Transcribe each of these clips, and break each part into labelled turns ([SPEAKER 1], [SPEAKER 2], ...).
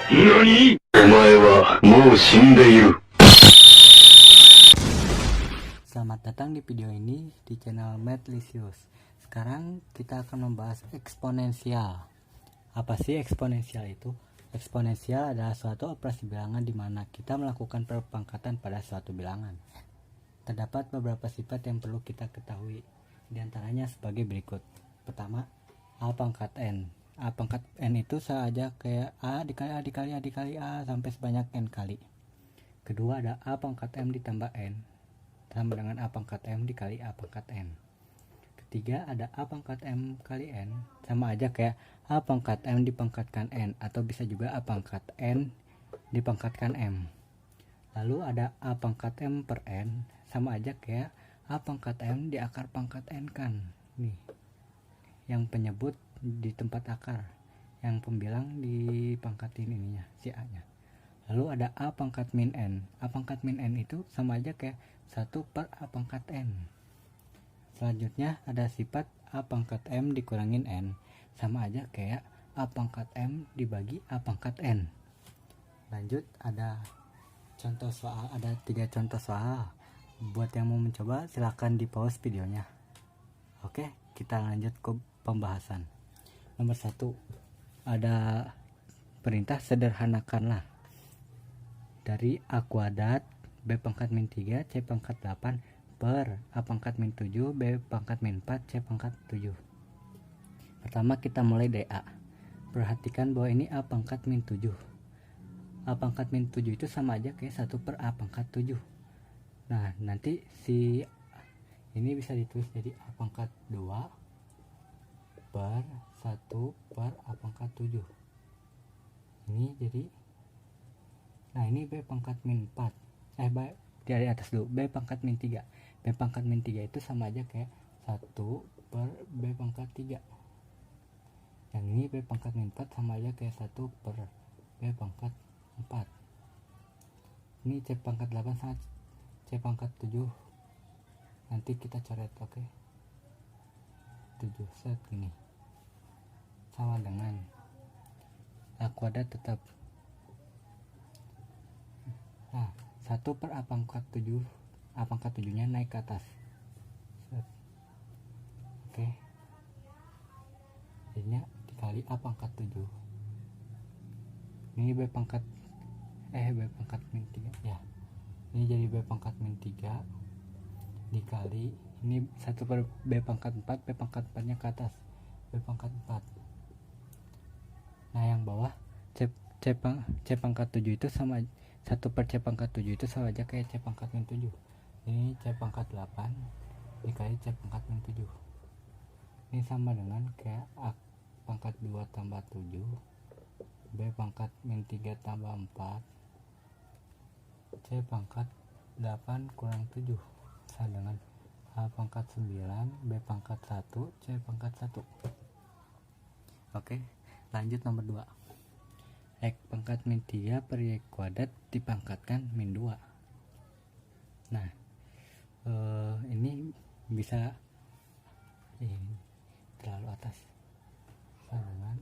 [SPEAKER 1] 何？お前はもう死んでいる。
[SPEAKER 2] Selamat datang di video ini di channel Madlicious. Sekarang kita akan membahas eksponensial. Apa sih eksponensial itu? Eksponensial adalah suatu operasi bilangan di mana kita melakukan perpangkatan pada suatu bilangan. Terdapat beberapa sifat yang perlu kita ketahui, di antaranya sebagai berikut. Pertama, A pangkat N. A pangkat N itu sama aja kayak A dikali A dikali A dikali A sampai sebanyak N kali. Kedua, ada A pangkat M ditambah N sama dengan A pangkat M dikali A pangkat N. Ketiga, ada A pangkat M kali N sama aja kayak A pangkat M dipangkatkan N, atau bisa juga A pangkat N dipangkatkan M. Lalu ada A pangkat M per N sama aja kayak A pangkat M di akar pangkat N kan. Nih, yang penyebut di tempat akar, yang pembilang dipangkatin ininya, si A nya. Lalu ada A pangkat min N. A pangkat min N itu sama aja kayak 1 per A pangkat N. Selanjutnya ada sifat A pangkat M dikurangin N sama aja kayak A pangkat M dibagi A pangkat N. Lanjut ada contoh soal, ada 3 contoh soal. Buat yang mau mencoba silahkan di pause videonya. Oke, kita lanjut ke pembahasan. Nomor 1, ada perintah sederhanakanlah dari A kuadrat B pangkat min 3 C pangkat 8 per A pangkat min 7 B pangkat min 4 C pangkat 7. Pertama kita mulai dari A. Perhatikan bahwa ini A pangkat min 7. A pangkat min 7 itu sama aja kayak 1 per A pangkat 7. Nah, nanti si ini bisa ditulis jadi A pangkat 2 per 1 per A pangkat 7. Ini jadi, nah ini B pangkat min 4. Dari atas dulu, B pangkat min 3. B pangkat min 3 itu sama aja kayak 1 per B pangkat 3. Yang ini B pangkat min 4 sama aja kayak 1 per B pangkat 4. Ini C pangkat 8 sama C pangkat 7. Nanti kita coret, oke. 7 set gini. Sama dengan A kuadrat tetap. Nah, 1 per A pangkat 7. A pangkat 7 nya naik ke atas. Set. Oke. Jadinya dikali A pangkat 7. Ini B pangkat min 3 ya. Ini jadi B pangkat min 3 dikali ini 1 per B pangkat 4. B pangkat 4 nya ke atas, B pangkat 4. Nah, yang bawah C pangkat 7 itu sama 1 per C pangkat 7 itu sama aja kayak C pangkat min 7. Ini C pangkat 8 dikali C pangkat min 7. Ini sama dengan kayak A pangkat 2 tambah 7 B pangkat min 3 tambah 4 C pangkat 8 kurang 7 sama dengan A pangkat 9 B pangkat 1 C pangkat 1. Oke, lanjut nomor 2. X pangkat min 3 per Y kuadrat dipangkatkan min 2. Nah, ini bisa ini terlalu atas, sama dengan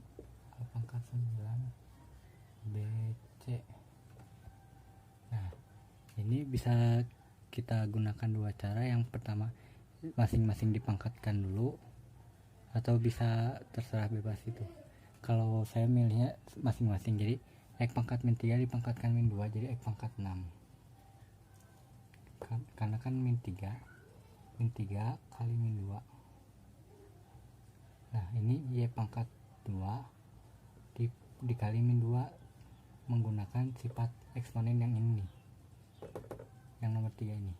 [SPEAKER 2] A pangkat 9 BC. Nah, ini bisa kita gunakan dua cara. Yang pertama, masing-masing dipangkatkan dulu, atau bisa terserah bebas itu. Kalau saya milihnya masing-masing, jadi X pangkat min 3 dipangkatkan min 2 jadi X pangkat 6. Karena kan min 3 kali min 2. Nah, ini Y pangkat 2 dikali min 2 menggunakan sifat eksponen yang ini, yang nomor 3 ini,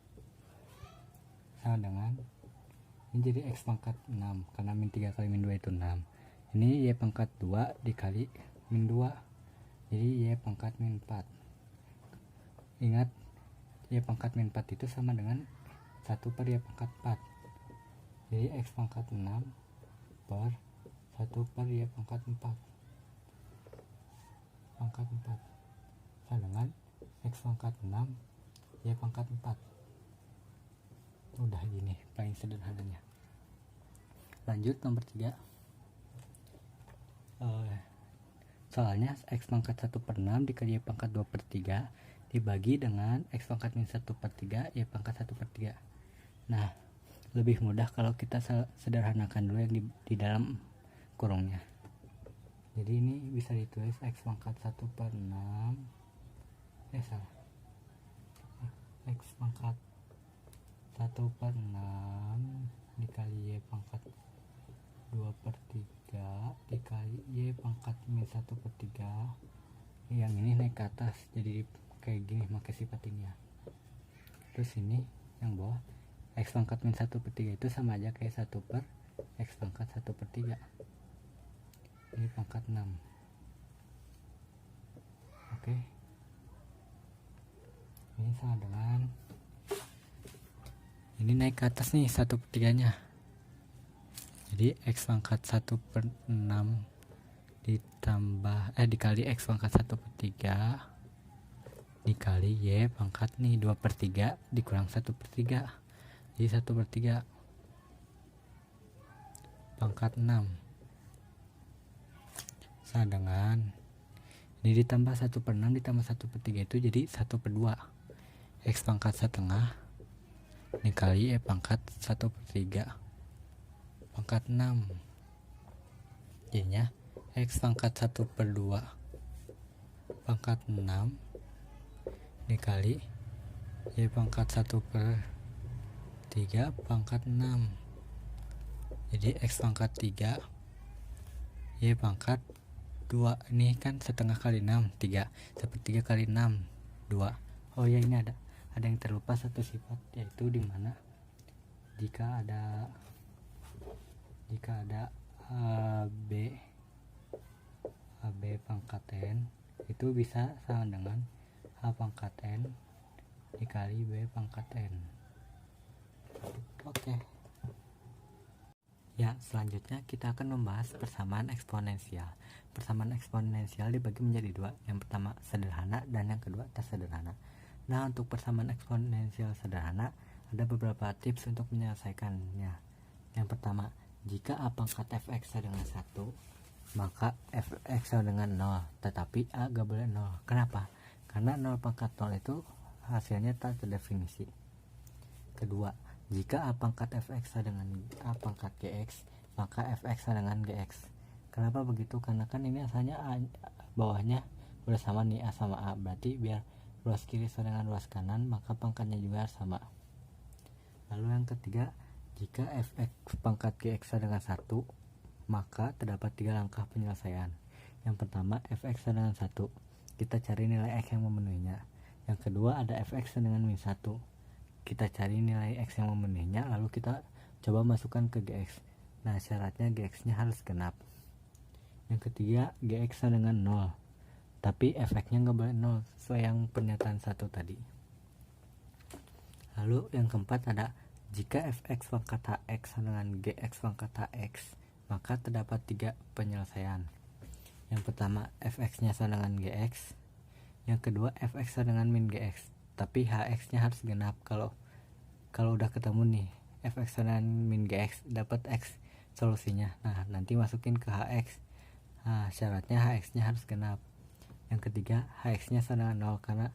[SPEAKER 2] sama dengan ini jadi X pangkat 6 karena min 3 kali min 2 itu 6. Ini Y pangkat 2 dikali min 2 jadi Y pangkat min 4. Ingat, Y pangkat min 4 itu sama dengan 1 per Y pangkat 4. Jadi X pangkat 6 per 1 per Y pangkat 4 pangkat 4 sama dengan X pangkat 6 Y pangkat 4. Udah gini paling sederhananya. Lanjut nomor 3. Soalnya X pangkat 1 per 6 dikali Y pangkat 2 per 3 dibagi dengan X pangkat min 1 per 3 Y pangkat 1 per 3. Nah, lebih mudah kalau kita sederhanakan dulu yang di dalam kurungnya. Jadi ini bisa ditulis X pangkat 1 per 6 X pangkat 1 per 6 dikali Y pangkat 2 per 3 dikali Y pangkat min 1 per 3. Yang ini naik ke atas jadi kayak gini pakai sifat ini ya. Terus ini yang bawah X pangkat min 1 per 3 itu sama aja kayak 1 per X pangkat 1 per 3. Ini pangkat 6. Oke. Ini sama dengan ini naik ke atas nih 1 per 3 nya. Jadi X pangkat 1 per 6 dikali X pangkat 1 per 3 dikali Y pangkat nih 2 per 3 dikurang 1 per 3. Jadi 1 per 3 pangkat 6 sama dengan ini ditambah 1 per 6 ditambah 1 per 3 itu jadi 1 per 2 X pangkat setengah dikali Y pangkat 1 per 3 pangkat 6 jadinya X pangkat 1 per 2 pangkat 6 dikali Y pangkat 1 per 3 pangkat 6. Jadi X pangkat 3 Y pangkat 2 ini kan setengah kali 6 3 sepertiga kali 6 2. Oh ya, ini ada yang terlupa satu sifat, yaitu dimana jika ada AB pangkat n itu bisa sama dengan A pangkat n dikali B pangkat n. Oke. Ya, selanjutnya kita akan membahas persamaan eksponensial. Persamaan eksponensial dibagi menjadi dua. Yang pertama sederhana dan yang kedua tak sederhana. Nah, untuk persamaan eksponensial sederhana ada beberapa tips untuk menyelesaikannya. Yang pertama, jika A pangkat fx dengan 1, maka fx dengan 0, tetapi A gak boleh 0. Kenapa? Karena 0 pangkat 0 itu hasilnya tak terdefinisi. Kedua, jika A pangkat fx dengan A pangkat gx, maka fx dengan gx. Kenapa begitu? Karena kan ini asalnya A, bawahnya udah sama nih A sama A, berarti biar ruas kiri sama dengan ruas kanan, maka pangkatnya juga sama. Lalu yang ketiga, jika fx pangkat gx dengan 1, maka terdapat 3 langkah penyelesaian. Yang pertama, fx dengan 1, kita cari nilai x yang memenuhinya. Yang kedua, ada fx dengan min 1, kita cari nilai x yang memenuhinya, lalu kita coba masukkan ke gx. Nah, syaratnya gx nya harus genap. Yang ketiga, gx dengan 0, tapi fx nya nggak boleh 0 sesuai yang pernyataan 1 tadi. Lalu yang keempat ada jika fx pangkat hx dengan gx pangkat hx, maka terdapat 3 penyelesaian. Yang pertama, fx nya sama dengan gx. Yang kedua, fx sama dengan min gx, tapi hx nya harus genap. Kalau udah ketemu nih fx sama dengan min gx, dapat x solusinya. Nah, nanti masukin ke hx. Nah, syaratnya hx nya harus genap. Yang ketiga, hx nya sama dengan 0, karena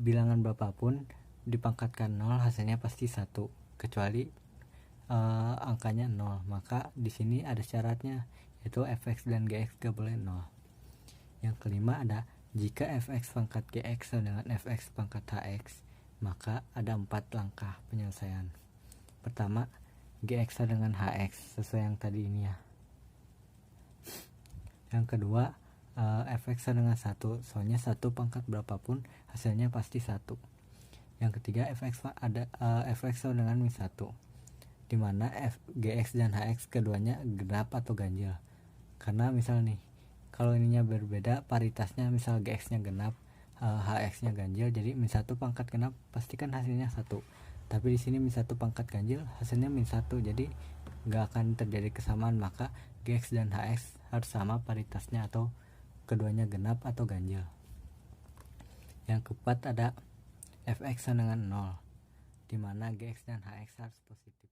[SPEAKER 2] bilangan berapapun dipangkatkan 0 hasilnya pasti 1, kecuali angkanya 0. Maka di sini ada syaratnya, yaitu fx dan gx gak boleh 0. Yang kelima ada jika fx pangkat gx sama dengan fx pangkat hx, maka ada 4 langkah penyelesaian. Pertama, gx sama dengan hx sesuai yang tadi ini ya. Yang kedua, fx sama dengan 1, soalnya 1 pangkat berapapun hasilnya pasti 1. Yang ketiga, fx sama dengan min 1, dimana gx dan hx keduanya genap atau ganjil. Karena misal nih, kalau ininya berbeda paritasnya, misal gx nya genap, hx nya ganjil, jadi min 1 pangkat genap pastikan hasilnya 1. Tapi di sini min 1 pangkat ganjil hasilnya min 1, jadi gak akan terjadi kesamaan. Maka gx dan hx harus sama paritasnya atau keduanya genap atau ganjil. Yang keempat ada fx sama dengan 0, dimana gx dan hx harus positif.